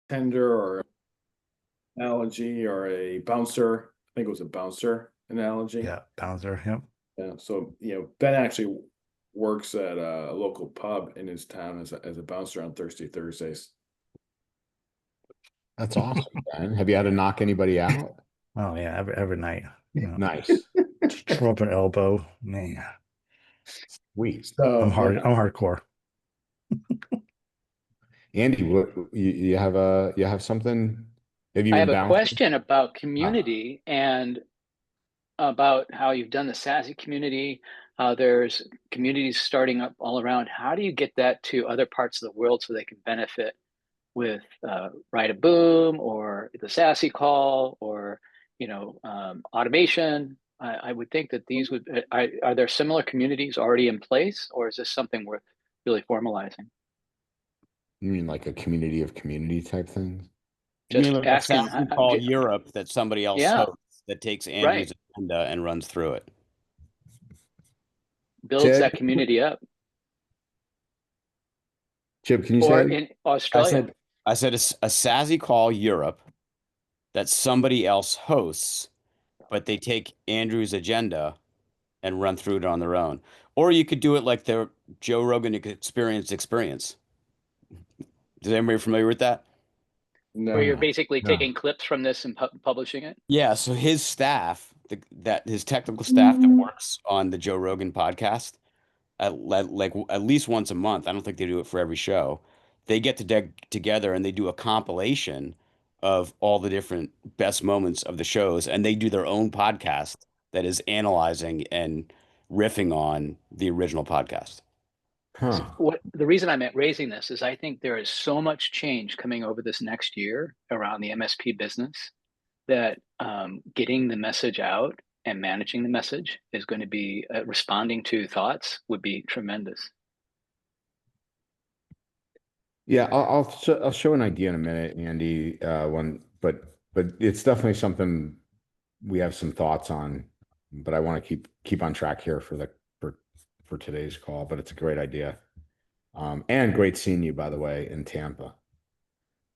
tender or analogy or a bouncer. I think it was a bouncer analogy. Yeah, bouncer. Yep. Yeah. So, Ben actually works at a local pub in his town as a bouncer on Thursdays. That's awesome, Ben. Have you had to knock anybody out? Oh yeah, every night. Nice. Just throw up an elbow, man. Sweet. So I'm hardcore. Andy, you have something? Have you I been have a bouncing? question about community and about how you've done the SASE community. There's communities starting up all around. How do you get that to other parts of the world so they can benefit with Write a Boom or the SASE call or automation? I would think that these would. Are there similar communities already in place, or is this something worth really formalizing? You mean like a community of community type things? You mean Just like a asking. SaaS Call Europe that somebody else Yeah, hosts that takes Andrew's right. agenda and runs through it? Builds Chip, that community up. can you Or say? in Australia. I said a SASE Call Europe that somebody else hosts, but they take Andrew's agenda and run through it on their own. Or you could do it like the Joe Rogan experience. Is anybody familiar with that? No. Where you're basically No. taking clips from this and publishing it? Yeah, so his staff, his technical staff that works on the Joe Rogan podcast, at least once a month. I don't think they do it for every show. They get together and they do a compilation of all the different best moments of the shows, and they do their own podcast that is analyzing and riffing on the original podcast. Huh. What the reason I'm raising this is I think there is so much change coming over this next year around the MSP business that getting the message out and managing the message is going to be responding to thoughts would be tremendous. Yeah, I'll show an idea in a minute, Andy. But it's definitely something we have some thoughts on. But I want to keep on track here for today's call. But it's a great idea, and great seeing you, by the way, in Tampa.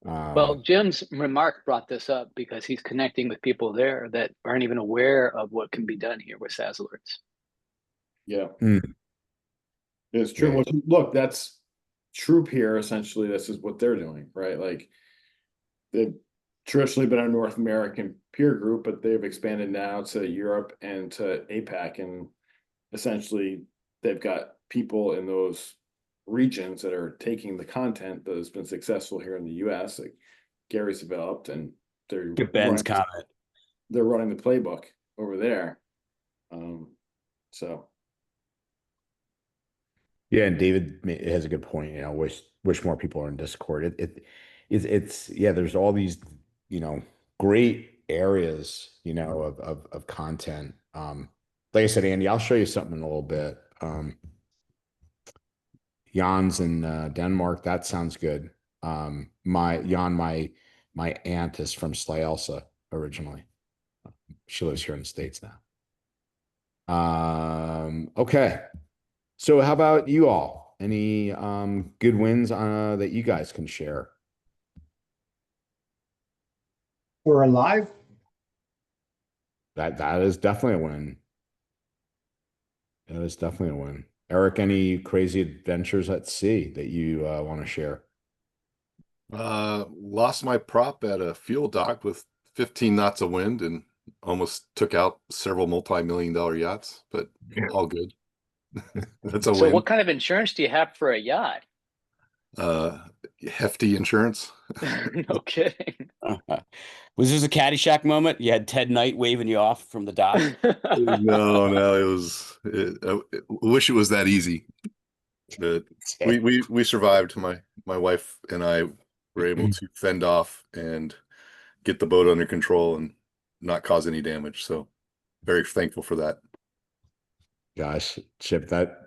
Well, Jim's remark brought this up because he's connecting with people there that aren't even aware of what can be done here with SaaS Alerts. Yeah. Mm. It's true. Yeah. Well, look, that's Troop here. Essentially, this is what they're doing, right? Like they've traditionally been a North American peer group, but they've expanded now to Europe and to APAC. And essentially, they've got people in those regions that are taking the content that has been successful here in the US, like Gary's developed, and they're Ben's comment. They're running the playbook over there. So Yeah, and David has a good point. Wish more people are in Discord. It's there's all these great areas of content. Like I said, Andy, I'll show you something in a little bit. Jan's in Denmark. That sounds good. My aunt is from Slagelse originally. She lives here in the States now. Okay. So how about you all? Any good wins that you guys can share? We're alive. That is definitely a win. That is definitely a win. Eric, any crazy adventures at sea that you want to share? Lost my prop at a fuel dock with 15 knots of wind and almost took out several multi-million-dollar yachts, but all good. That's a So win. what kind of insurance do you have for a yacht? Hefty insurance. No kidding. Was this a Caddyshack moment? You had Ted Knight waving you off from the dock? No, it was. I wish it was that easy. But we survived. My wife and I were able to fend off and get the boat under control and not cause any damage. So very thankful for that. Gosh, Chip, that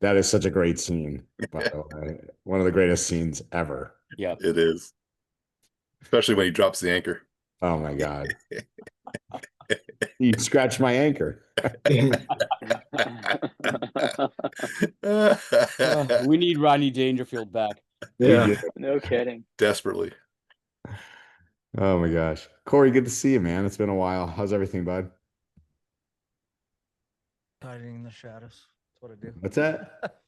is such a great scene, by the way. One of the greatest scenes ever. Yeah, it is. Especially when he drops the anchor. Oh my God. You scratched my anchor. we need Rodney Dangerfield back. Yeah. No kidding. Desperately. Oh my gosh. Corey, good to see you, man. It's been a while. How's everything, bud? Hiding in the shadows. That's what I do. What's that?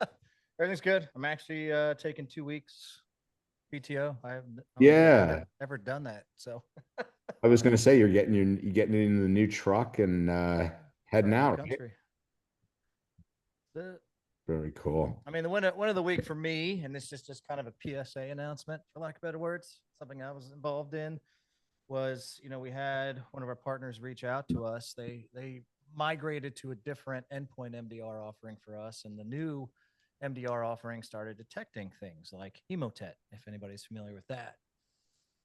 Everything's good. I'm actually taking 2 weeks PTO. I don't think I've Yeah. ever done that. So I was gonna say you're getting into the new truck and heading around out, the right? country. Very cool. I mean, the win of the week for me, and this is just kind of a PSA announcement, for lack of better words, something I was involved in was, we had one of our partners reach out to us. They migrated to a different endpoint MDR offering for us, and the new MDR offering started detecting things like Emotet, if anybody's familiar with that.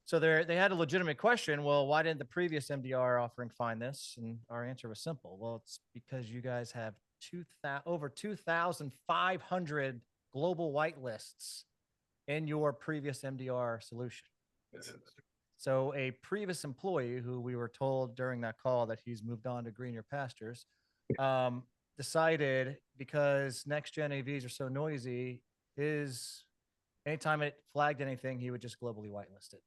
So they had a legitimate question. Well, why didn't the previous MDR offering find this? And our answer was simple. Well, it's because you guys have over 2,500 global whitelists in your previous MDR solution. So a previous employee who we were told during that call that he's moved on to greener pastures, decided because next gen AVs are so noisy, anytime it flagged anything, he would just globally whitelist it.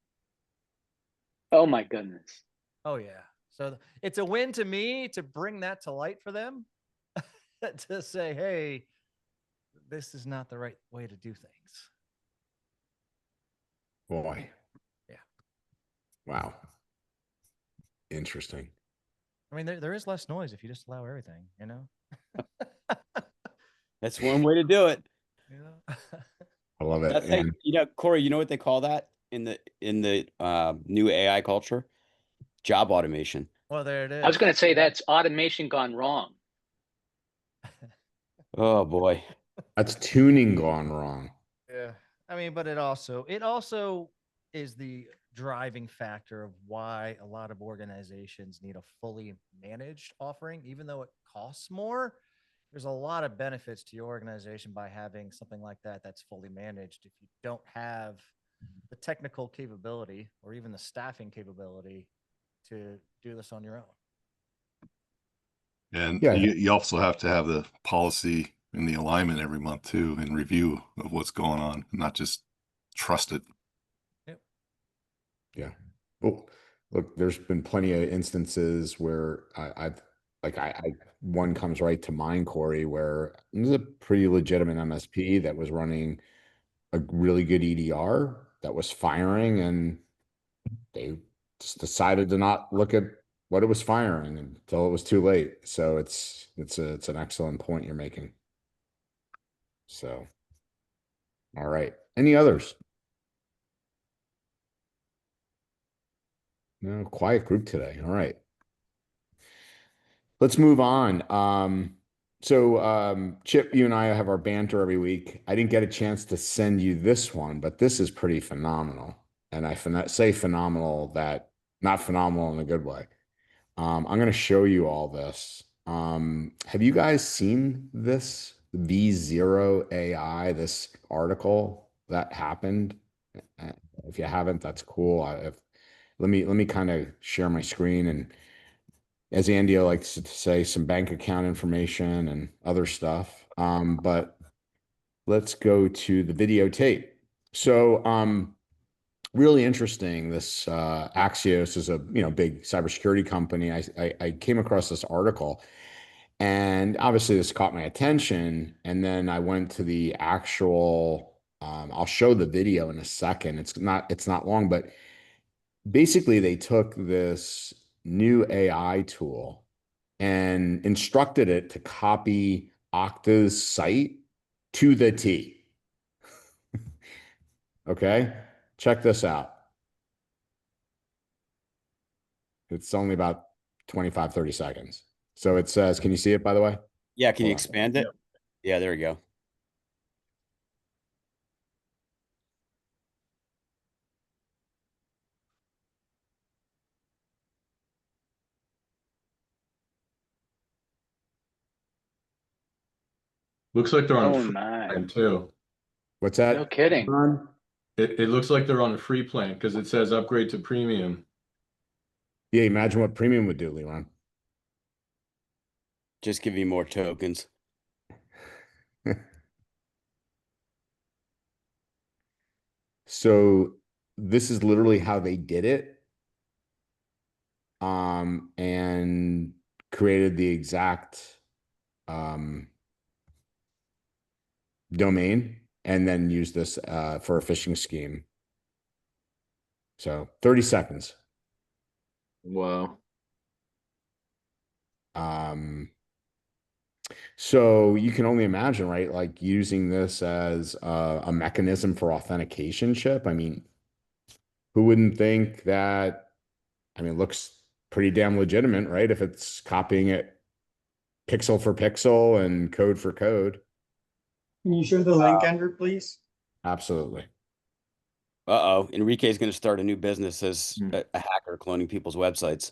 Oh my goodness. Oh yeah. So it's a win to me to bring that to light for them to say, hey, this is not the right way to do things. Boy. Yeah. Wow. Interesting. I mean, there is less noise if you just allow everything, That's one way to do it. Yeah. I love it. That's like, Corey, you know what they call that in the new AI culture? Job automation. Well, there it is. I was going to say that's automation gone wrong. Oh boy. That's tuning gone wrong. Yeah. I mean, but it also is the driving factor of why a lot of organizations need a fully managed offering, even though it costs more. There's a lot of benefits to your organization by having something like that that's fully managed. If you don't have the technical capability or even the staffing capability to do this on your own. And Yeah. you also have to have the policy and the alignment every month too, and review of what's going on, not just trust it. Yep. Yeah. Oh, look, there's been plenty of instances where one comes right to mind, Corey, where there's a pretty legitimate MSP that was running a really good EDR that was firing, and they just decided to not look at what it was firing until it was too late. So it's an excellent point you're making. So, all right. Any others? No, quiet group today. All right. Let's move on. Chip, you and I have our banter every week. I didn't get a chance to send you this one, but this is pretty phenomenal. And I say phenomenal, that not phenomenal in a good way. I'm going to show you all this. Have you guys seen this V0 AI, this article that happened? If you haven't, that's cool. Let me kind of share my screen, and as Andy likes to say, some bank account information and other stuff. But let's go to the videotape. So, really interesting. This Axios is a big cybersecurity company. I came across this article, and obviously this caught my attention. And then I went to the actual. I'll show the video in a second. It's not long, but basically they took this new AI tool and instructed it to copy Okta's site to the T. Okay, check this out. It's only about 25, 30 seconds. So it says, can you see it, by the way? Yeah, can you Hold on. expand it? Yeah, there we go. Looks like they're on Oh a free my. plan too. What's that? No kidding. Ron? It looks like they're on a free plan because it says upgrade to premium. Yeah, imagine what premium would do, Leron. Just give you more tokens. So this is literally how they did it. And created the exact domain and then used this for a phishing scheme. So 30 seconds. Wow. So you can only imagine, right? Like using this as a mechanism for authentication, Chip. I mean, who wouldn't think that? I mean, it looks pretty damn legitimate, right? If it's copying it pixel for pixel and code for code. Can you share the link, Andrew, please? Absolutely. Uh-oh, Enrique is going to start a new business as Hmm. a hacker cloning people's websites.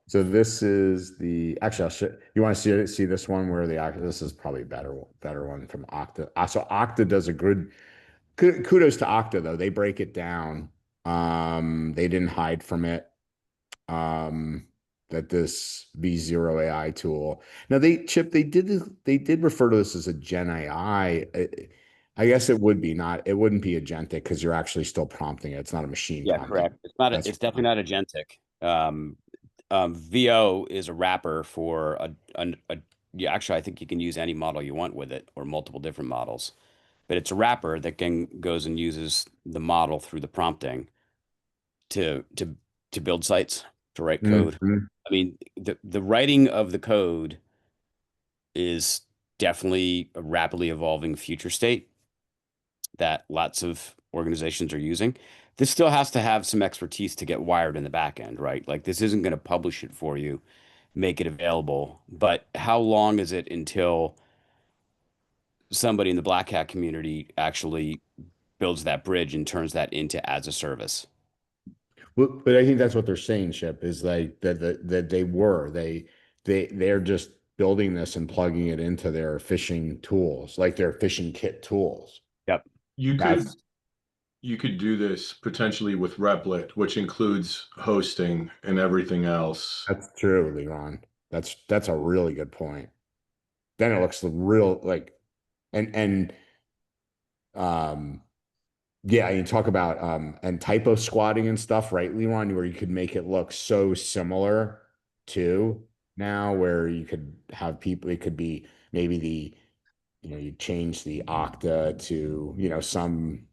So this is the actually I'll show you want to see this one where this is probably a better one from Okta. So Okta does a good kudos to Okta though. They break it down. They didn't hide from it. That this V0 AI tool. Now they did refer to this as a Gen AI. I guess it would be not, it wouldn't be agentic because you're actually still prompting it. It's not a machine Yeah, prompting. correct. It's not. That's It's definitely not agentic. VO is a wrapper for a. Yeah, actually, I think you can use any model you want with it, or multiple different models. But it's a wrapper that goes and uses the model through the prompting to to to build sites, to write code. Mhm. I mean, the writing of the code is definitely a rapidly evolving future state that lots of organizations are using. This still has to have some expertise to get wired in the back end, right? Like this isn't going to publish it for you, make it available. But how long is it until somebody in the Black Hat community actually builds that bridge and turns that into as a service? But I think that's what they're saying, Chip, is like that they're just building this and plugging it into their phishing tools, like their phishing kit tools. Yep. You could That's you could do this potentially with Replit, which includes hosting and everything else. that's true, Leron. That's a really good point. Then it looks real like and um yeah, you talk about and typo squatting and stuff, right, Leron, where you could make it look so similar to now, where you could have people, it could be maybe you change the Okta to, some,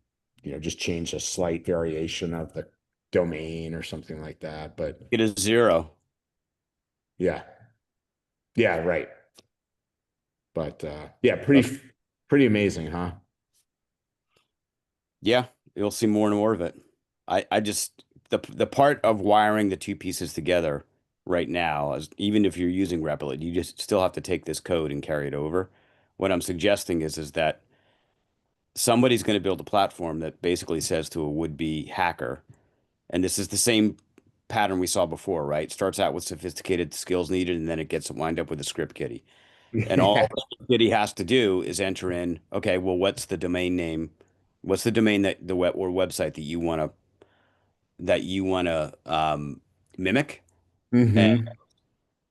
just change a slight variation of the domain or something like that. But It is zero. yeah, yeah, right. But yeah, pretty amazing, huh? Yeah, you'll see more and more of it. I just the part of wiring the two pieces together right now, as even if you're using Replit, you just still have to take this code and carry it over. What I'm suggesting is that somebody's going to build a platform that basically says to a would-be hacker, and this is the same pattern we saw before, right? Starts out with sophisticated skills needed, and then it gets wind up with a script kiddie. And all the script kiddie has to do is enter in, okay, well, what's the domain name? What's the domain that the web or website that you want to mimic? And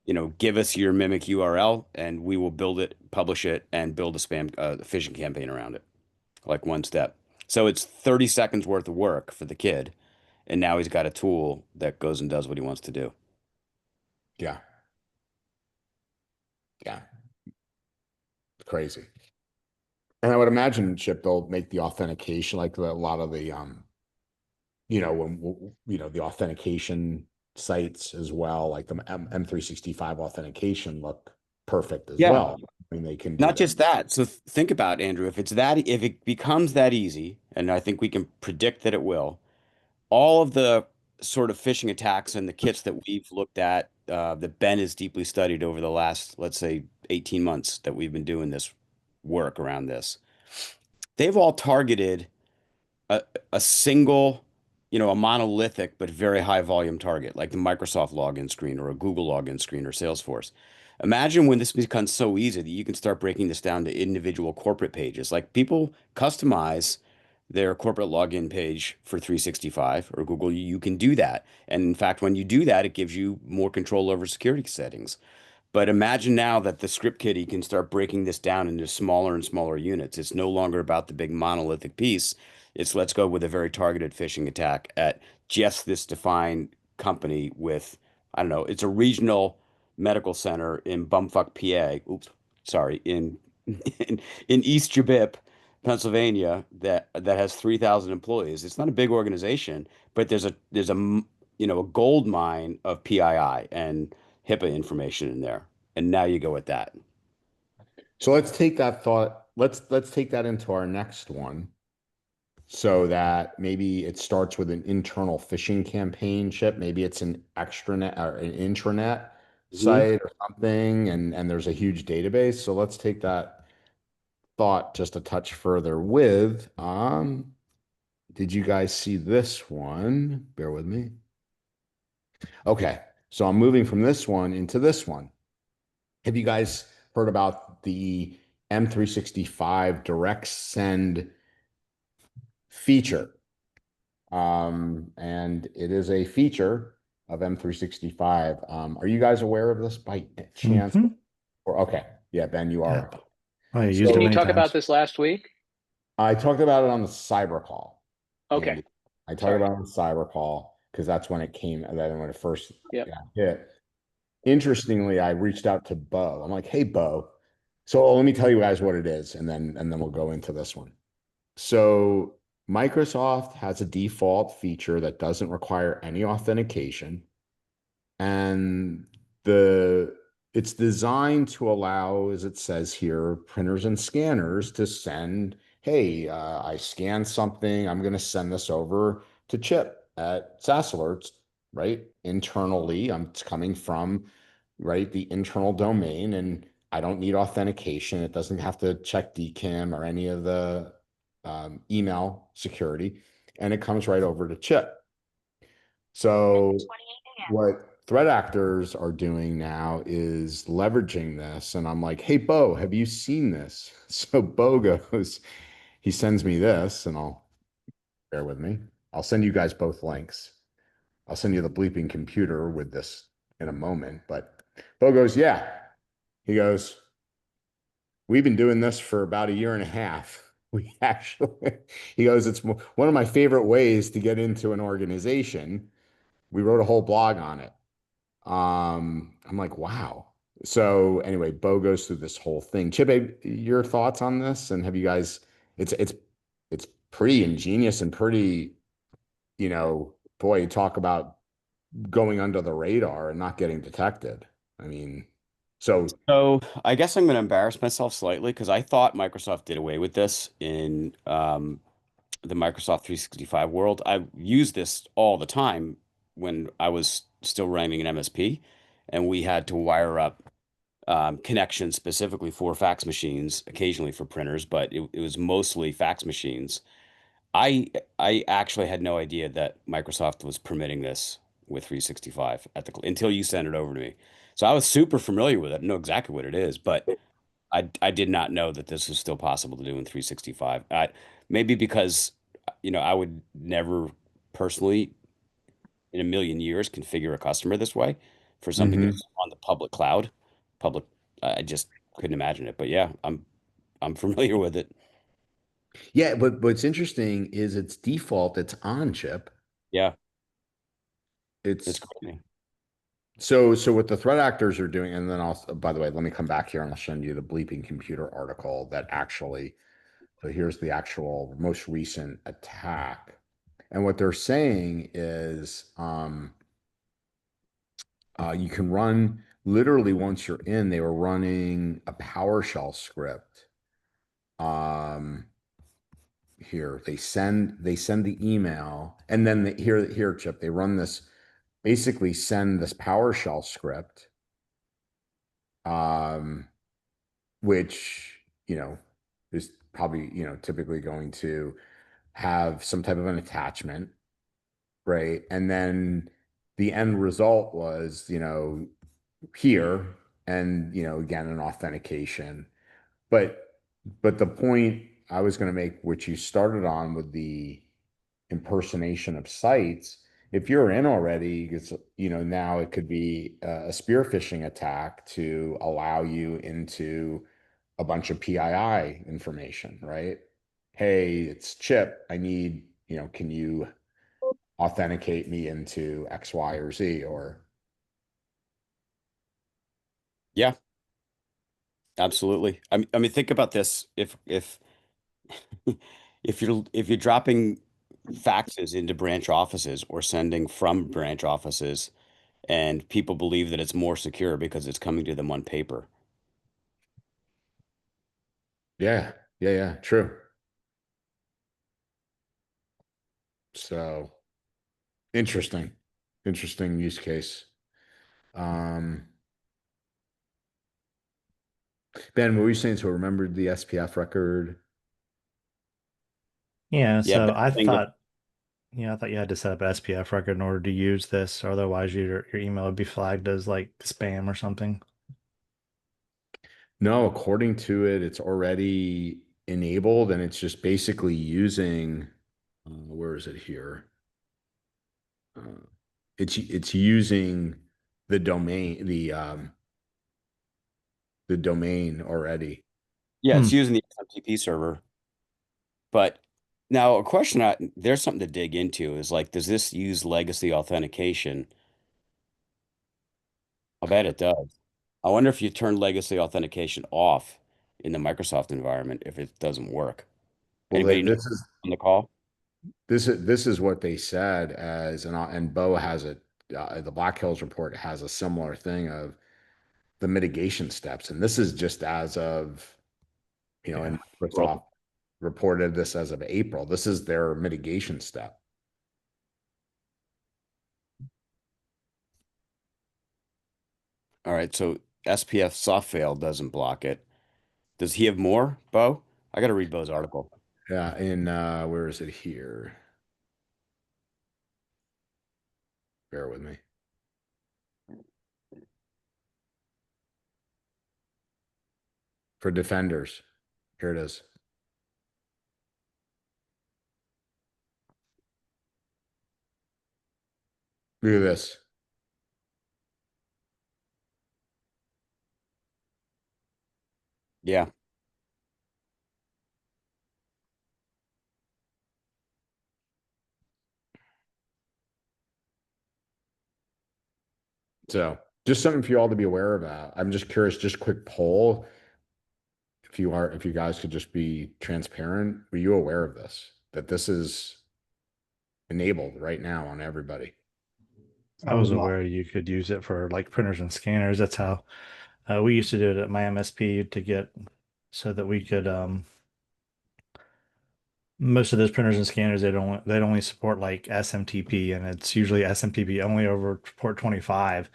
Hmm. give us your mimic URL, and we will build it, publish it, and build a phishing campaign around it, like one step. So it's 30 seconds worth of work for the kid, and now he's got a tool that goes and does what he wants to do. Yeah, yeah, crazy. And I would imagine, Chip, they'll make the authentication like a lot of the when the authentication sites as well, like the M365 authentication look perfect as Yeah. well. I mean, they can do Not just that. So think about, Andrew, if it becomes that easy, and I think we can predict that it will, all of the sort of phishing attacks and the kits that we've looked at, that Ben has deeply studied over the last, let's say, 18 months that we've been doing this work around this, they've all targeted a, a single, a monolithic but very high volume target, like the Microsoft login screen or a Google login screen or Salesforce. Imagine when this becomes so easy that you can start breaking this down to individual corporate pages. Like people customize their corporate login page for 365 or Google. You can do that. And in fact, when you do that, it gives you more control over security settings. But imagine now that the script kiddie can start breaking this down into smaller and smaller units. It's no longer about the big monolithic piece. It's let's go with a very targeted phishing attack at just this defined company with, I don't know, it's a regional medical center in bumfuck PA. Oops, sorry, in East Jabip, Pennsylvania, that has 3,000 employees. It's not a big organization, but there's a gold mine of PII and HIPAA information in there. And now you go with that. So let's take that thought. Let's take that into our next one, so that maybe it starts with an internal phishing campaign, Chip. Maybe it's an extranet or an intranet site or something, and there's a huge database. So let's take that thought just a touch further with, did you guys see this one? Bear with me. Okay, so I'm moving from this one into this one. Have you guys heard about the M365 direct send feature? And it is a feature of M365. Are you guys aware of this by chance? Mhm. Or okay, yeah, Ben, you are. Yeah. Oh, you used Didn't it you many talk about times. this last week? I talked about it on the cyber call. Okay. Andy. I talked Sorry. about it on the cyber call because that's when it came, then when it first Yep. got hit. Interestingly, I reached out to Bo. I'm like, hey, Bo. So let me tell you guys what it is, and then we'll go into this one. So Microsoft has a default feature that doesn't require any authentication, and it's designed to allow, as it says here, printers and scanners to send, hey, I scanned something, I'm going to send this over to Chip at SaaS Alerts, right? Internally, it's coming from, right, the internal domain, and I don't need authentication. It doesn't have to check DKIM or any of the email security, and it comes right over to Chip. So what threat actors are doing now is leveraging this. And I'm like, hey, Bo, have you seen this? So Bo goes, he sends me this, and bear with me. I'll send you guys both links. I'll send you the bleeping computer with this in a moment. But Bo goes, yeah. He goes, we've been doing this for about a year and a half. We actually, he goes, it's one of my favorite ways to get into an organization. We wrote a whole blog on it. I'm like, wow. So anyway, Bo goes through this whole thing. Chip, your thoughts on this? And have you guys, it's pretty ingenious and pretty, boy, talk about going under the radar and not getting detected. I mean, So I guess I'm going to embarrass myself slightly because I thought Microsoft did away with this in the Microsoft 365 world. I use this all the time when I was still running an MSP, and we had to wire up connections specifically for fax machines, occasionally for printers, but it was mostly fax machines. I I actually had no idea that Microsoft was permitting this with 365 until you sent it over to me. So I was super familiar with it, know exactly what it is, but I did not know that this was still possible to do in 365. Maybe because I would never personally in a million years configure a customer this way for something Mhm. that's on the public cloud. Public, I just couldn't imagine it. But yeah, I'm familiar with it. Yeah, but what's interesting is its default, it's on Chip. Yeah, it's It's crazy. so what the threat actors are doing, and then by the way, let me come back here and I'll send you the bleeping computer article that actually, so here's the actual most recent attack. And what they're saying is you can run literally once you're in, they were running a PowerShell script. Here they send the email, and then here Chip, they run this, basically send this PowerShell script, um, which is probably typically going to have some type of an attachment, right? And then the end result was here, and again, an authentication. But the point I was going to make, which you started on with the impersonation of sites, if you're in already, it's, now it could be a spear phishing attack to allow you into a bunch of PII information, right? hey, it's Chip. I need, can you authenticate me into X, Y, or Z? Or Yeah, absolutely. I mean, think about this. If if you're dropping faxes into branch offices or sending from branch offices, and people believe that it's more secure because it's coming to them on paper. yeah, true. So interesting use case. Ben, what were you saying? So remembered the SPF record? Yeah, Yeah, so but I thing thought, I thought you had to set up an SPF record in order to use this, or otherwise your email would be flagged as like spam or something. No, according to it, it's already enabled and it's just basically using, where is it here? It's using the domain, the domain already. yeah, Hmm. it's using the SMTP server. But now a question there's something to dig into is like, does this use legacy authentication? I bet it does. I wonder if you turn legacy authentication off in the Microsoft environment if it doesn't work. Well, Anybody know this is on the call? this is what they said and Bo has it. The Black Hills report has a similar thing of the mitigation steps, and this is just as of Yeah. and Microsoft reported this as of April. This is their mitigation step. All right, so SPF soft fail doesn't block it. Does he have more, Bo? I got to read Bo's article. Yeah, in where is it here? Bear with me. For defenders, here it is. Look at this. Yeah. So just something for you all to be aware of. I'm just curious, just quick poll. If you guys could just be transparent, were you aware of this? That this is enabled right now on everybody? I was aware you could use it for like printers and scanners. That's how we used to do it at my MSP to get so that we could most of those printers and scanners they'd only support like SMTP, and it's usually SMTP only over port 25.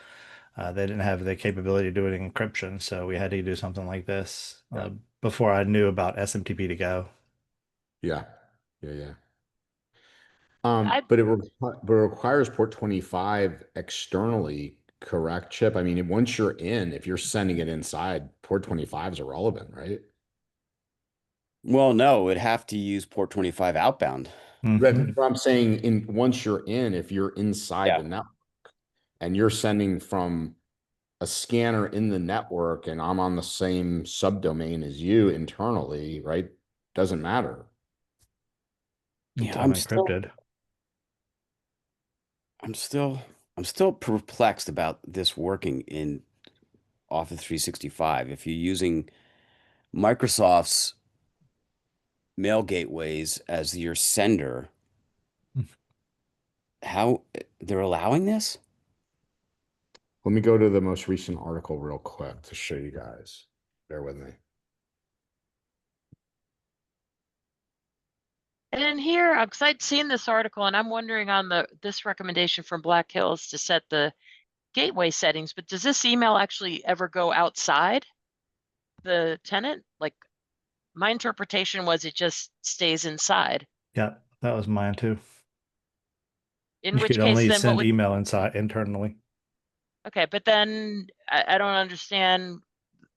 They didn't have the capability to do it in encryption, so we had to do something like this before I knew about SMTP to go. Yeah. Yeah. I But it requires port 25 externally, correct, Chip? I mean, once you're in, if you're sending it inside, port 25 is irrelevant, right? Well, no, it'd have to use port 25 outbound. Mhm. But I'm saying once you're in, if you're inside Yeah. the network and you're sending from a scanner in the network and I'm on the same subdomain as you internally, right? Doesn't matter. It's Yeah, unencrypted. I'm still I'm still perplexed about this working in Office 365. If you're using Microsoft's mail gateways as your sender, how they're allowing this? Let me go to the most recent article real quick to show you guys. Bear with me. and here, because I'd seen this article, and I'm wondering on this recommendation from Black Hills to set the gateway settings. But does this email actually ever go outside the tenant? Like my interpretation was it just stays inside. Yeah, that was mine too. In You which could case, only then what send would? email inside internally. Okay, but then I don't understand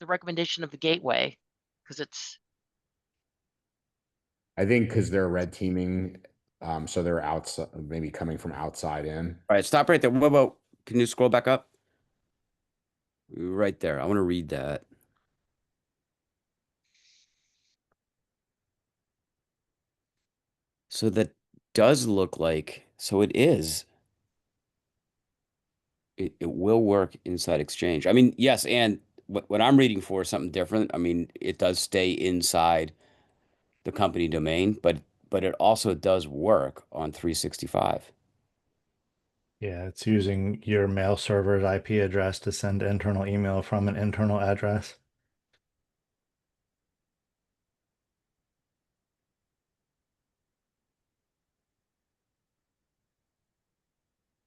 the recommendation of the gateway because it's I think because they're red teaming, so they're outside, maybe coming from outside in. All right, stop right there. Whoa. Can you scroll back up? Right there. I want to read that. So that does look like, so it is. It will work inside Exchange. I mean, yes, and what I'm reading for is something different. I mean, it does stay inside the company domain, but it also does work on 365. Yeah, it's using your mail server's IP address to send internal email from an internal address.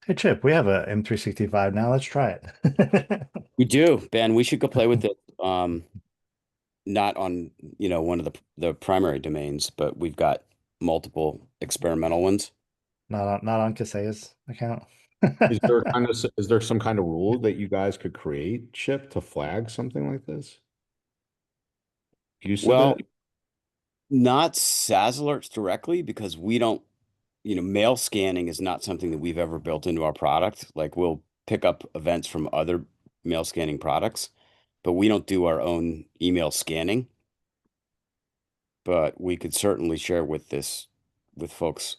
Hey Chip, we have a M365 now. Let's try it. We do, Ben. We should go play with it. Not on, one of the primary domains, but we've got multiple experimental ones. Not on Kaseya's account. Is there some kind of rule that you guys could create, Chip, to flag something like this? Use of Well, it? not SaaS alerts directly because we don't, mail scanning is not something that we've ever built into our product. Like we'll pick up events from other mail scanning products, but we don't do our own email scanning. But we could certainly share with folks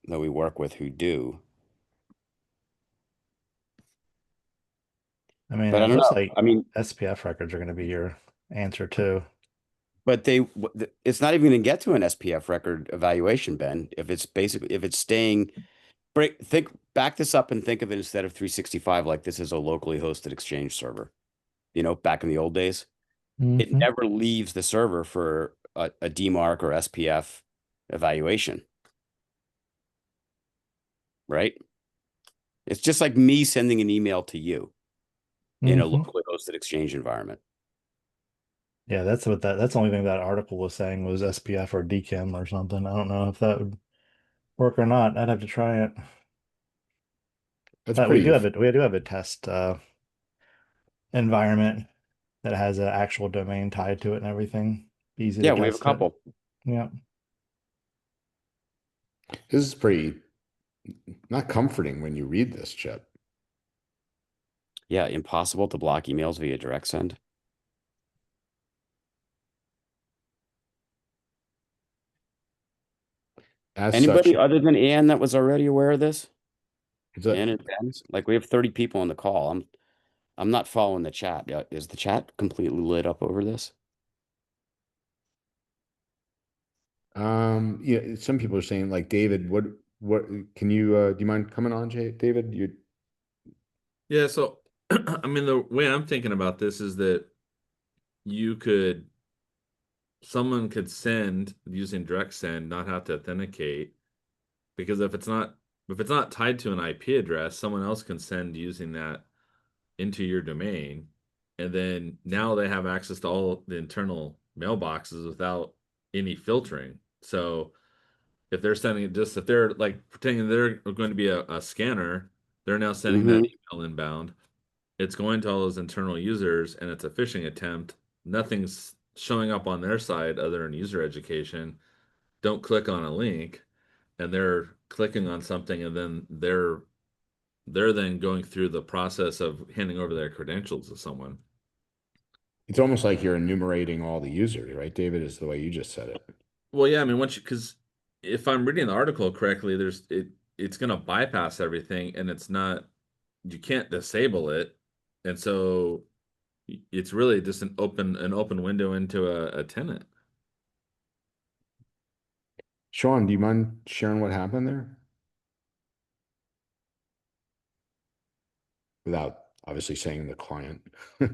that we work with who do. I mean, But I it don't looks know. like I mean, SPF records are going to be your answer too. but it's not even going to get to an SPF record evaluation, Ben. If it's staying, back this up and think of it instead of 365 like this is a locally hosted Exchange server. Back in the old days, it Mhm. never leaves the server for a DMARC or SPF evaluation, right? It's just like me sending an email to you in a Mhm. locally hosted Exchange environment. Yeah, that's the only thing that article was saying was SPF or DKIM or something. I don't know if that would work or not. I'd have to try it. That's But we do pretty. have it. We do have a test environment that has an actual domain tied to it and everything. Easy to Yeah, we have a test it. couple. Yeah. This is pretty not comforting when you read this, Chip. Yeah, impossible to block emails via direct send. As Anybody such, other than Ann that was already aware of this? is that- Ann and Ben's? Like we have 30 people on the call. I'm not following the chat. Is the chat completely lit up over this? yeah, some people are saying like, David, what can you do you mind coming on, David? Yeah, so I mean the way I'm thinking about this is that someone could send using direct send, not have to authenticate, because if it's not tied to an IP address, someone else can send using that into your domain, and then now they have access to all the internal mailboxes without any filtering. So if they're sending it if they're like pretending they're going to be a scanner, they're now sending that email inbound. It's going to all those internal users and it's a phishing attempt. Nothing's showing up on their side other than user education. Don't click on a link, and they're clicking on something, and then they're then going through the process of handing over their credentials to someone. It's almost like you're enumerating all the users, right, David? Is the way you just said it. Well, yeah, I mean, because if I'm reading the article correctly, it's going to bypass everything, and you can't disable it, and so it's really just an open window into a tenant. Sean, do you mind sharing what happened there? Without obviously saying the client. Do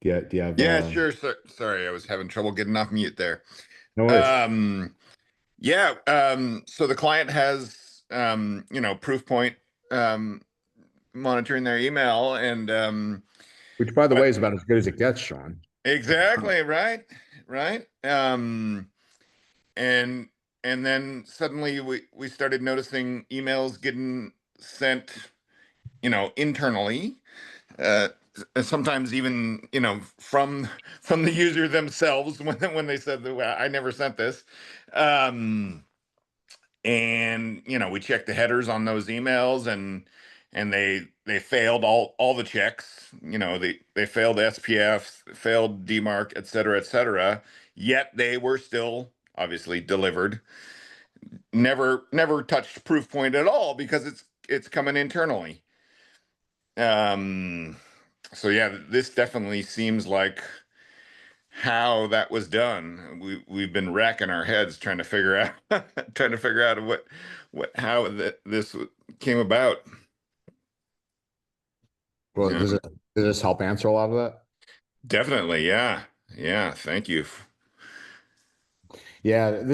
you have Yeah, sure. Sorry, I was having trouble getting off mute there. no worries. Yeah, so the client has Proofpoint monitoring their email, and Which by the way is about as good as it gets, Sean. exactly, right. And then suddenly we started noticing emails getting sent, internally, sometimes even from the user themselves when they said that, well, I never sent this. And we checked the headers on those emails, and they failed all the checks. They failed SPF, failed DMARC, et cetera, yet they were still obviously delivered never touched Proofpoint at all because it's coming internally. So yeah, this definitely seems like how that was done. We've been racking our heads trying to figure out how this came about. Well, Yeah. does this help answer a lot of that? Definitely, yeah. Yeah, thank you. Yeah,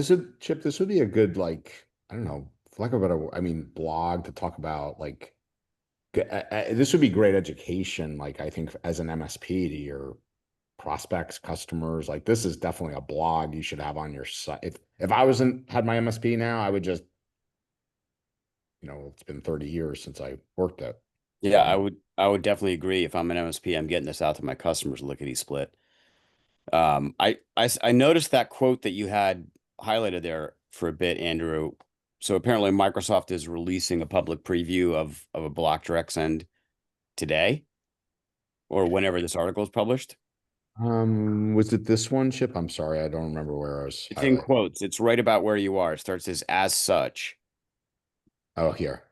Chip, this would be a good, like, I don't know, for lack of a better, I mean, blog to talk about, like, this would be great education, like, I think as an MSP to your prospects, customers. Like, this is definitely a blog you should have on your site. If I had my MSP now, I would just, it's been 30 years since I worked at. Yeah, I would definitely agree. If I'm an MSP, I'm getting this out to my customers lickety split. I noticed that quote that you had highlighted there for a bit, Andrew. So apparently Microsoft is releasing a public preview of a block direct send today or whenever this article is published. Was it this one, Chip? I'm sorry, I don't remember where I was. It's in quotes. It's right about where you are. It starts as such. Oh, here.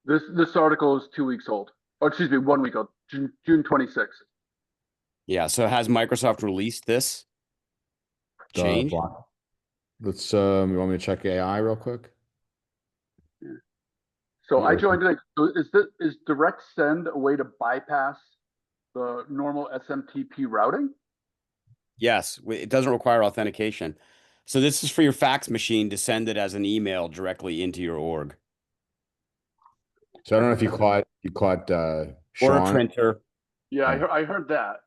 This article is 2 weeks old. Oh, excuse me, 1 week old. June 26th. Yeah. So has Microsoft released this change? Let's you want me to check AI real quick? Yeah. So I joined today. So is direct send a way to bypass the normal SMTP routing? Yes, it doesn't require authentication. So this is for your fax machine to send it as an email directly into your org. So I don't know if you caught Sean. Or a printer. Yeah, I heard that.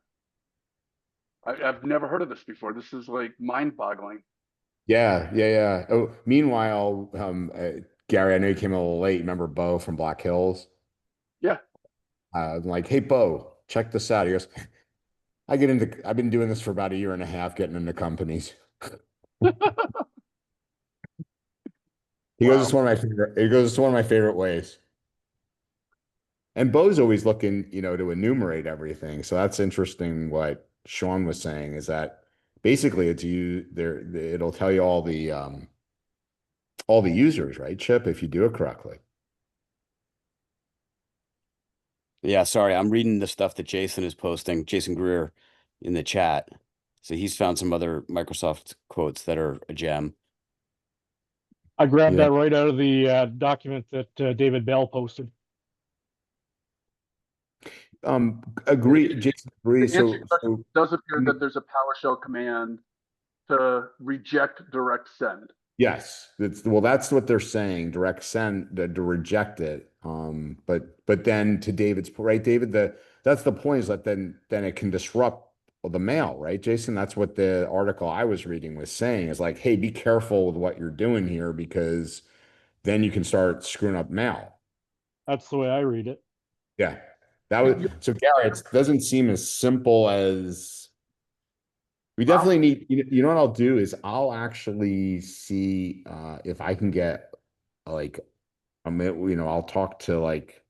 I've never heard of this before. This is like mind-boggling. Yeah. Oh, meanwhile, Gary, I know you came a little late. Remember Bo from Black Hills? Yeah. I'm like, hey, Bo, check this out. He goes, I've been doing this for about a year and a half, getting into companies. He goes, it's one of my favorite ways. And Bo's always looking, to enumerate everything. So that's interesting. What Sean was saying is that basically it'll tell you all the users, right, Chip, if you do it correctly. Yeah, sorry, I'm reading the stuff that Jason is posting, Jason Greer, in the chat. So he's found some other Microsoft quotes that are a gem. I grabbed that right out of the document that David Bell posted. Agree, Jason. Agree. It does appear that there's a PowerShell command to reject direct send. Yes, that's what they're saying. Direct send to reject it. But then to David's right, David. That's the point is that then it can disrupt the mail, right, Jason? That's what the article I was reading was saying. Is like, hey, be careful with what you're doing here because then you can start screwing up mail. That's the way I read it. Yeah, so. Gary, it doesn't seem as simple as. We definitely need, you know what I'll do is I'll actually see if I can get like I'll talk to like,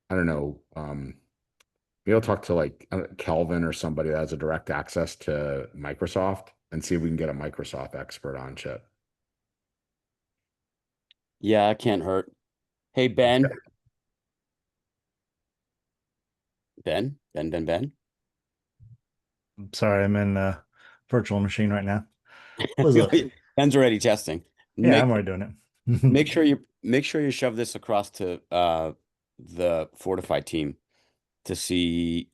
I don't know, maybe I'll talk to like Kelvin or somebody that has a direct access to Microsoft and see if we can get a Microsoft expert on Chip. Yeah, it can't hurt. Hey, Ben. Ben. I'm sorry, I'm in a virtual machine right now. What's up? Ben's already testing. Yeah, I'm already doing it. make sure you shove this across to the Fortify team to see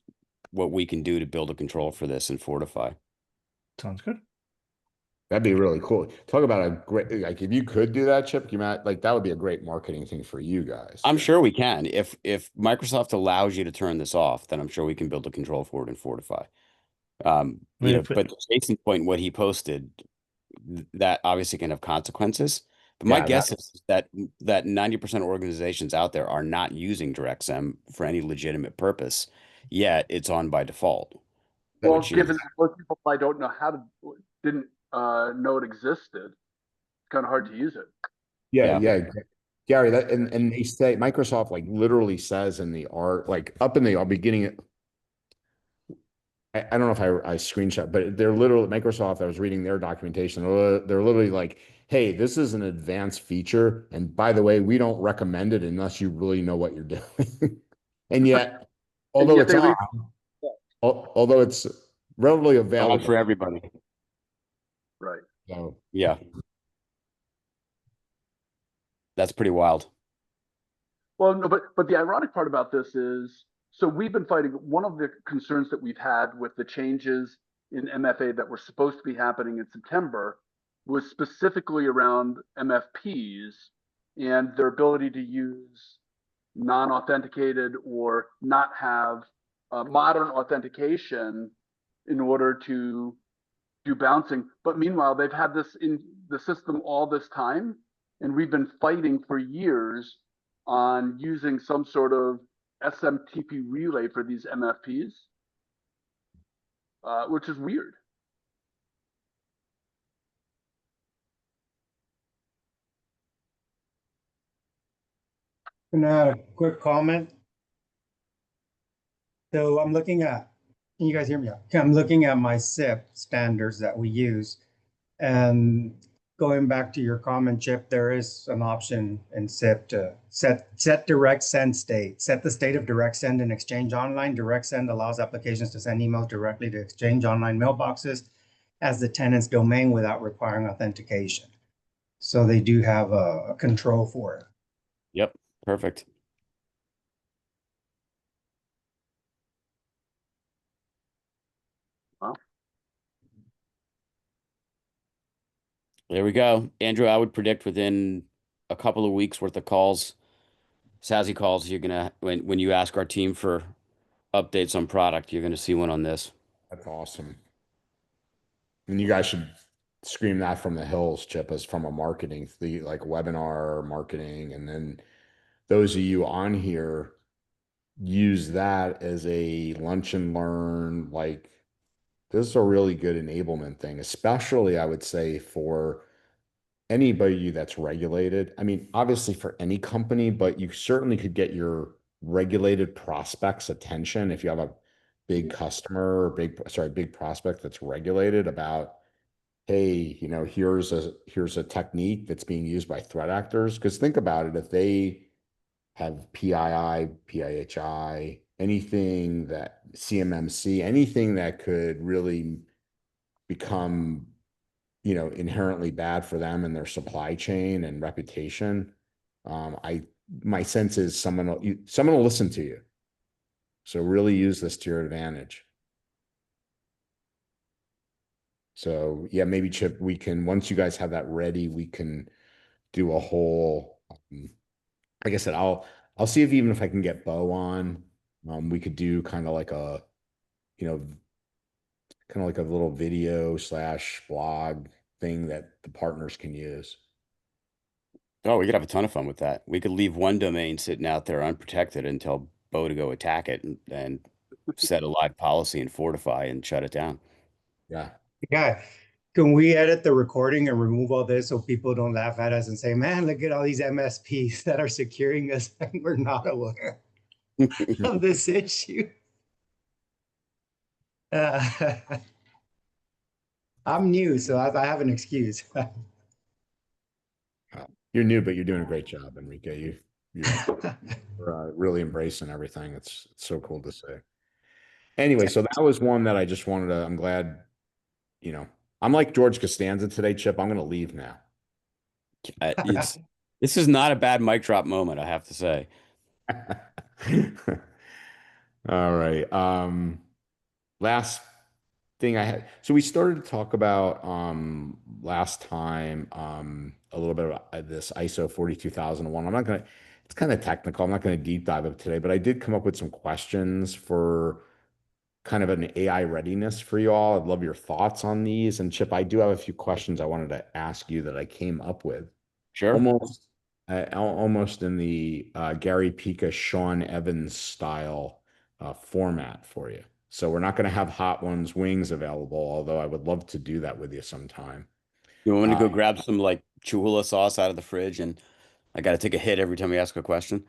what we can do to build a control for this in Fortify. Sounds good. That'd be really cool. Talk about a great, like if you could do that, Chip, that would be a great marketing thing for you guys. I'm sure we can. If Microsoft allows you to turn this off, then I'm sure we can build a control for it in Fortify. But to Jason's point, what he posted, that obviously can have consequences. But my guess is that 90% of organizations out there are not using DirectSend for any legitimate purpose, yet it's on by default. Well, given that most people probably don't know didn't know it existed, it's kind of hard to use it. Yeah. Gary, and they say Microsoft like literally says in the art, like up in the beginning, I don't know if I screenshot, but they're literally Microsoft. I was reading their documentation. They're literally like, hey, this is an advanced feature. And by the way, we don't recommend it unless you really know what you're doing. And yet, although yet it's they on, leave. although it's readily Not for available. everybody. Right. So Yeah. That's pretty wild. Well, no, but the ironic part about this is, so we've been fighting. One of the concerns that we've had with the changes in MFA that were supposed to be happening in September was specifically around MFPs and their ability to use non-authenticated or not have modern authentication in order to do bouncing. But meanwhile, they've had this in the system all this time, and we've been fighting for years on using some sort of SMTP relay for these MFPs, which is weird. And a quick comment. So I'm looking at, can you guys hear me? Okay, I'm looking at my SIP standards that we use. And going back to your comment, Chip, there is an option in SIP to set direct send state. Set the state of direct send in Exchange Online. Direct send allows applications to send emails directly to Exchange Online mailboxes as the tenant's domain without requiring authentication. So they do have a control for it. Yep. Perfect. Wow. There we go. Andrew, I would predict within a couple of weeks worth of calls, SaaS calls, you're gonna when you ask our team for updates on product, you're gonna see one on this. that's awesome. And you guys should scream that from the hills, Chip, as from a marketing, the like webinar marketing. And then those of you on here use that as a lunch and learn. Like, this is a really good enablement thing, especially I would say for anybody that's regulated. I mean, obviously for any company, but you certainly could get your regulated prospects' attention if you have a big customer or big prospect that's regulated about, hey, here's a technique that's being used by threat actors. Because think about it, if they have PII, PIHI, anything that CMMC, anything that could really become, inherently bad for them and their supply chain and reputation. My sense is someone will listen to you. So really use this to your advantage. So yeah, maybe Chip, once you guys have that ready, we can do a whole, like I said, I'll see even if I can get Bo on. We could do kind of like a, little video / blog thing that the partners can use. Oh, we could have a ton of fun with that. We could leave one domain sitting out there unprotected and tell Bo to go attack it and set a live policy and Fortify and shut it down. Yeah. Yeah. Can we edit the recording and remove all this so people don't laugh at us and say, man, look at all these MSPs that are securing us and we're not aware of this issue? I'm new, so I have an excuse. You're new, but you're doing a great job, Enrique. You're really embracing everything. It's so cool to see. Anyway, so that was one that I just wanted to, I'm glad, I'm like George Costanza today, Chip. I'm going to leave now. This is not a bad mic drop moment, I have to say. All right. Last thing I had. So we started to talk about last time a little bit about this ISO 42001. It's kind of technical. I'm not going to deep dive it today, but I did come up with some questions for kind of an AI readiness for you all. I'd love your thoughts on these. And Chip, I do have a few questions I wanted to ask you that I came up with. Sure. Almost in the Gary Pica, Sean Evans style format for you. So we're not going to have hot ones wings available, although I would love to do that with you sometime. You want me to go grab some like Cholula sauce out of the fridge and I got to take a hit every time you ask a question?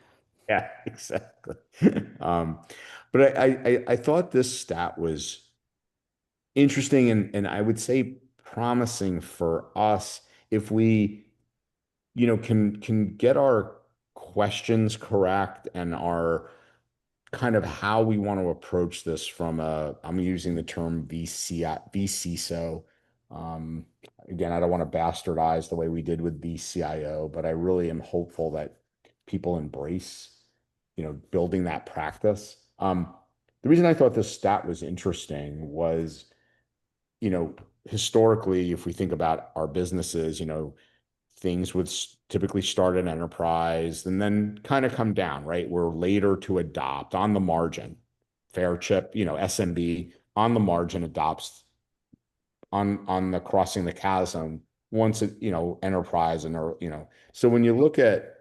Yeah, exactly. But I thought this stat was interesting and I would say promising for us if we, can get our questions correct and our kind of how we want to approach this from I'm using the term VCISO. Again, I don't want to bastardize the way we did with VCIO, but I really am hopeful that people embrace, building that practice. The reason I thought this stat was interesting was, historically, if we think about our businesses, things would typically start at enterprise and then kind of come down, right? We're later to adopt on the margin. Fairchip, SMB on the margin adopts on the crossing the chasm once it, enterprise and, so when you look at,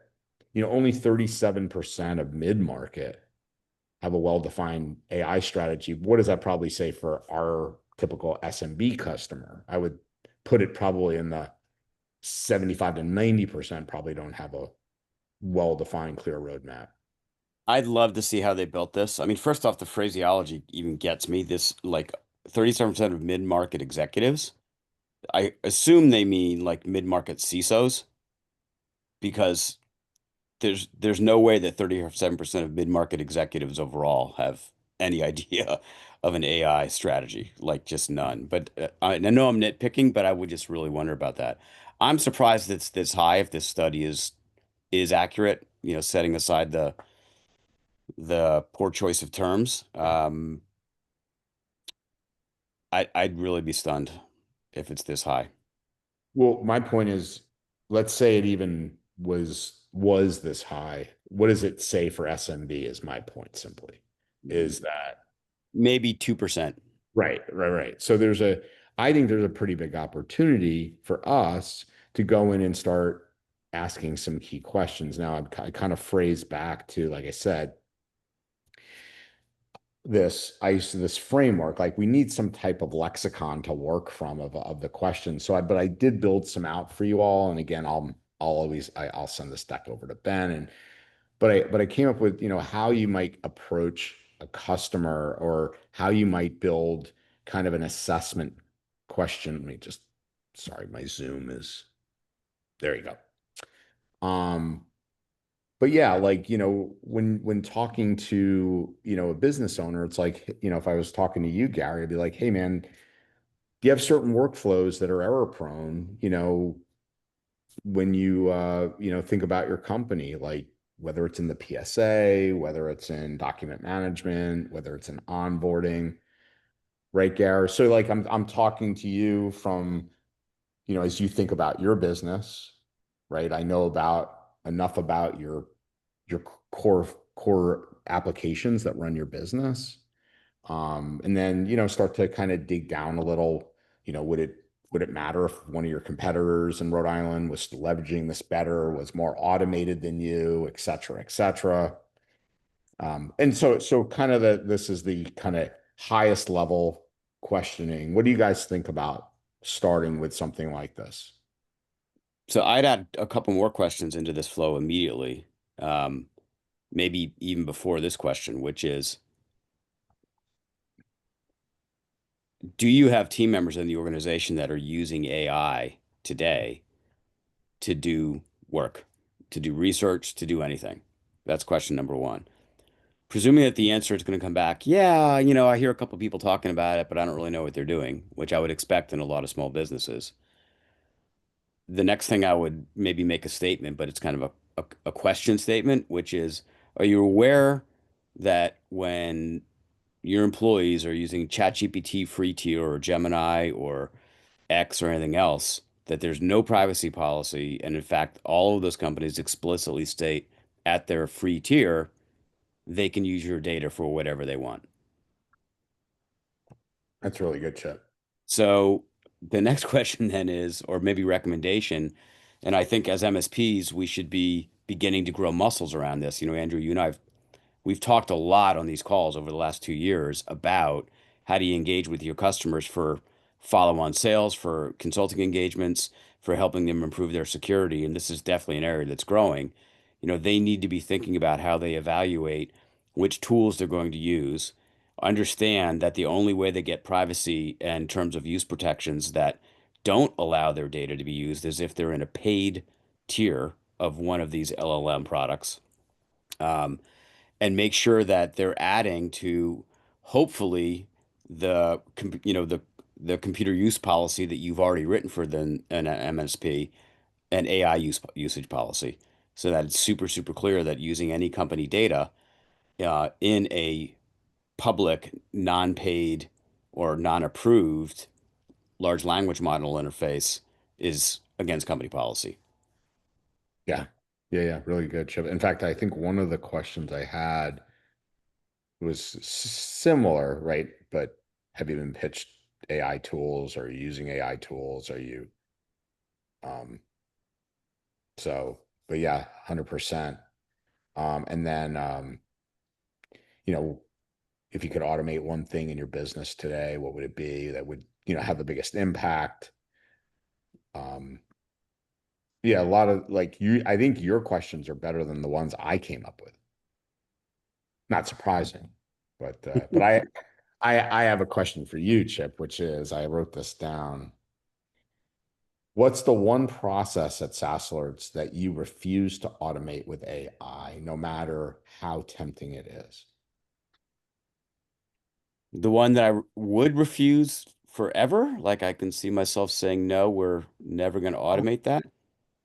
only 37% of mid-market have a well-defined AI strategy. What does that probably say for our typical SMB customer? I would put it probably in the 75 to 90% probably don't have a well-defined, clear roadmap. I'd love to see how they built this. I mean, first off, the phraseology even gets me. This like 37% of mid-market executives. I assume they mean like mid-market CISOs, because there's no way that 37% of mid-market executives overall have any idea of an AI strategy, like just none. But I know I'm nitpicking, but I would just really wonder about that. I'm surprised it's this high if this study is accurate, setting aside the poor choice of terms. I'd really be stunned if it's this high. Well, my point is, let's say it even was this high. What does it say for SMB is my point simply, is that maybe 2%. Right. So I think there's a pretty big opportunity for us to go in and start asking some key questions. Now, I kind of phrase back to, like I said, this framework, like we need some type of lexicon to work from of the questions. But I did build some out for you all. And again, I'll send this deck over to Ben. But I came up with, how you might approach a customer or how you might build kind of an assessment question. Sorry, my Zoom is, there you go. But yeah, like, when talking to, a business owner, it's like, if I was talking to you, Gary, I'd be like, hey man, do you have certain workflows that are error prone, when you, think about your company, like whether it's in the PSA, whether it's in document management, whether it's in onboarding, right, Gary? So like, I'm talking to you from, as you think about your business, right? I know enough about your core applications that run your business. And then, start to kind of dig down a little, would it matter if one of your competitors in Rhode Island was leveraging this better, was more automated than you, et cetera, et cetera. And so kind of this is the kind of highest level questioning. What do you guys think about starting with something like this? So I'd add a couple more questions into this flow immediately. Maybe even before this question, which is, do you have team members in the organization that are using AI today to do work, to do research, to do anything? That's question number one. Presuming that the answer is going to come back, yeah, I hear a couple people talking about it, but I don't really know what they're doing, which I would expect in a lot of small businesses. The next thing I would maybe make a statement, but it's kind of a question statement, which is, are you aware that when your employees are using ChatGPT free tier or Gemini or X or anything else, that there's no privacy policy, and in fact, all of those companies explicitly state at their free tier, they can use your data for whatever they want. That's really good, Chip. So the next question then is, or maybe recommendation, and I think as MSPs, we should be beginning to grow muscles around this. Andrew, you and we've talked a lot on these calls over the last 2 years about how do you engage with your customers for follow-on sales, for consulting engagements, for helping them improve their security. And this is definitely an area that's growing. They need to be thinking about how they evaluate which tools they're going to use, understand that the only way they get privacy and terms of use protections that don't allow their data to be used is if they're in a paid tier of one of these LLM products. And make sure that they're adding to hopefully the computer use policy that you've already written for an MSP, an AI usage policy, so that it's super, super clear that using any company data in a public, non-paid, or non-approved large language model interface is against company policy. Yeah. Yeah. Really good, Chip. In fact, I think one of the questions I had was similar, right? But have you been pitched AI tools? Are you using AI tools? Are you, so, but yeah, 100%. And then, if you could automate one thing in your business today, what would it be that would, have the biggest impact? Yeah, a lot of I think your questions are better than the ones I came up with. Not surprising, but I have a question for you, Chip, which is, I wrote this down. What's the one process at SaaS Alerts that you refuse to automate with AI, no matter how tempting it is? The one that I would refuse forever, like I can see myself saying, no, we're never going to automate that.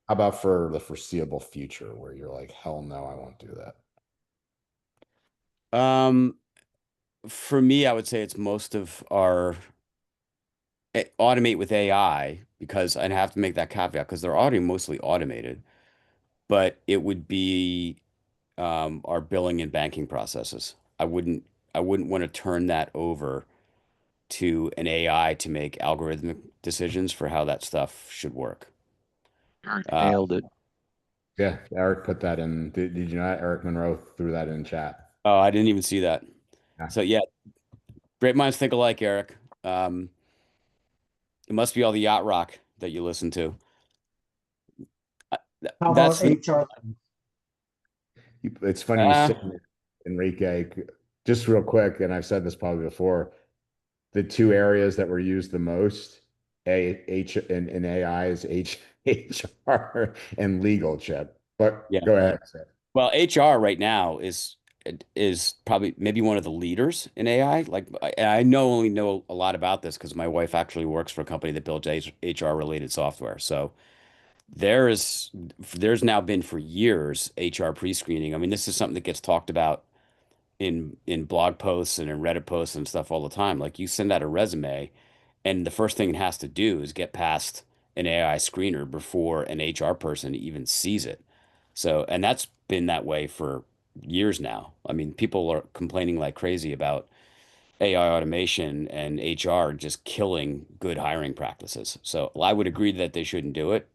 How about for the foreseeable future where you're like, hell no, I won't do that? For me, I would say it's most of our automate with AI, because I'd have to make that caveat because they're already mostly automated, but it would be our billing and banking processes. I wouldn't want to turn that over to an AI to make algorithmic decisions for how that stuff should work. Nailed it. Yeah, Eric put that in. Did you not? Eric Monroe threw that in chat. Oh, I didn't even see that. Yeah. So yeah, great minds think alike, Eric. It must be all the yacht rock that you listen to. How That's about HR? It's funny you say, Enrique, just real quick, and I've said this probably before, the two areas that were used the most in AI is HR and legal, Chip. But yeah. Go ahead. Well, HR right now is probably maybe one of the leaders in AI. Like, I only know a lot about this because my wife actually works for a company that builds HR related software. So there's now been for years HR pre-screening. I mean, this is something that gets talked about in blog posts and in Reddit posts and stuff all the time. Like, you send out a resume, and the first thing it has to do is get past an AI screener before an HR person even sees it. So, and that's been that way for years now. I mean, people are complaining like crazy about AI automation and HR just killing good hiring practices. So I would agree that they shouldn't do it.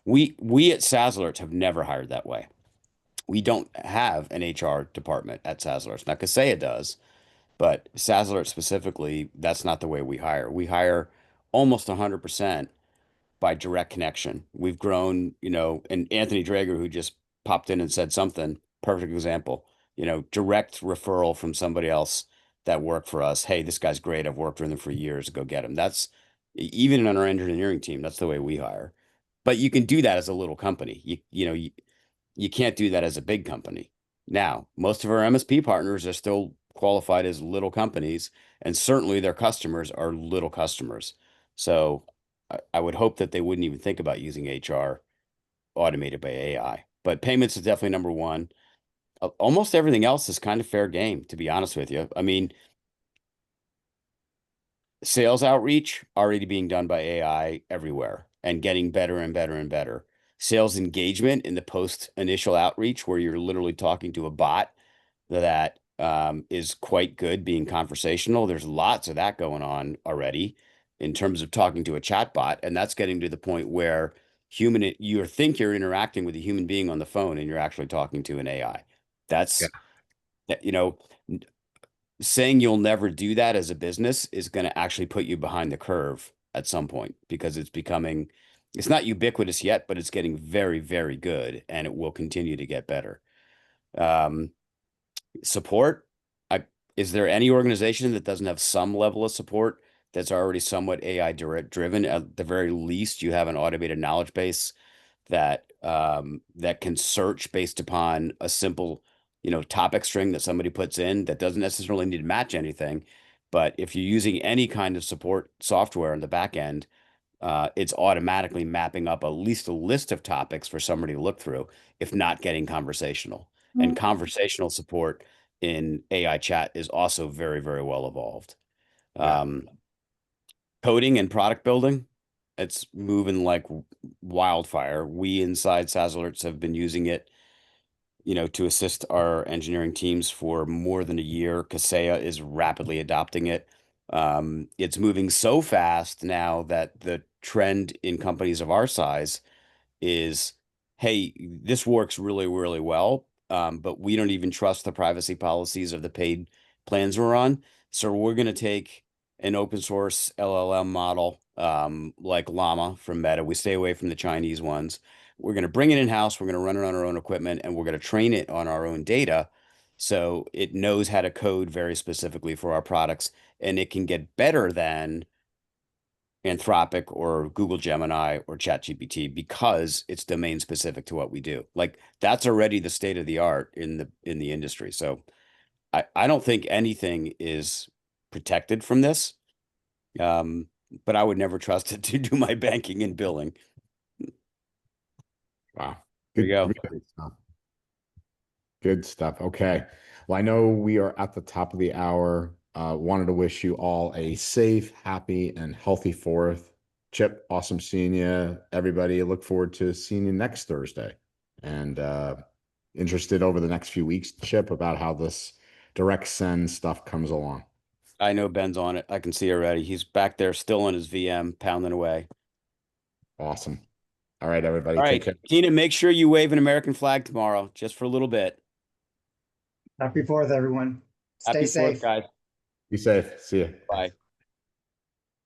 We at SaaS Alerts have never hired that way. We don't have an HR department at SaaS Alerts. Now, Kaseya does, but SaaS Alerts specifically, that's not the way we hire. We hire almost 100% by direct connection. We've grown, and Anthony Drager, who just popped in and said something, perfect example, direct referral from somebody else that worked for us. Hey, this guy's great. I've worked with him for years. Go get him. That's even on our engineering team. That's the way we hire. But you can do that as a little company. You can't do that as a big company. Now, most of our MSP partners are still qualified as little companies, and certainly their customers are little customers. So I would hope that they wouldn't even think about using HR automated by AI. But payments is definitely number one. Almost everything else is kind of fair game, to be honest with you. I mean, sales outreach already being done by AI everywhere and getting better and better and better. Sales engagement in the post initial outreach, where you're literally talking to a bot that is quite good, being conversational. There's lots of that going on already in terms of talking to a chat bot, and that's getting to the point where you think you're interacting with a human being on the phone and you're actually talking to an AI. That's saying you'll never do that as a business is going to actually put you behind the curve at some point, because it's not ubiquitous yet, but it's getting very, very good, and it will continue to get better. Support, Is there any organization that doesn't have some level of support that's already somewhat AI driven? At the very least, you have an automated knowledge base that that can search based upon a simple, topic string that somebody puts in that doesn't necessarily need to match anything. But if you're using any kind of support software in the back end, it's automatically mapping up at least a list of topics for somebody to look through, if not getting conversational. And conversational support in AI chat is also very, very well evolved. Coding and product building, it's moving like wildfire. We inside SaaS Alerts have been using it, to assist our engineering teams for more than a year. Kaseya is rapidly adopting it. It's moving so fast now that the trend in companies of our size is, hey, this works really, really well, but we don't even trust the privacy policies of the paid plans we're on. So we're going to take an open source LLM model, like Llama from Meta. We stay away from the Chinese ones. We're going to bring it in-house. We're going to run it on our own equipment, and we're going to train it on our own data. So it knows how to code very specifically for our products, and it can get better than Anthropic or Google Gemini or ChatGPT because it's domain specific to what we do. Like that's already the state of the art in the industry. So I don't think anything is protected from this. But I would never trust it to do my banking and billing. Wow. There you go. Good stuff. Good stuff. Okay. Well, I know we are at the top of the hour. Wanted to wish you all a safe, happy, and healthy 4th. Chip, awesome seeing you. Everybody, look forward to seeing you next Thursday. And interested over the next few weeks, Chip, about how this direct send stuff comes along. I know Ben's on it. I can see already. He's back there still on his VM, pounding away. Awesome. All right, everybody. All Take right, care. Tina, make sure you wave an American flag tomorrow, just for a little bit. Happy 4th, everyone. Stay Happy safe. 4th, guys. Be safe. See you. Bye.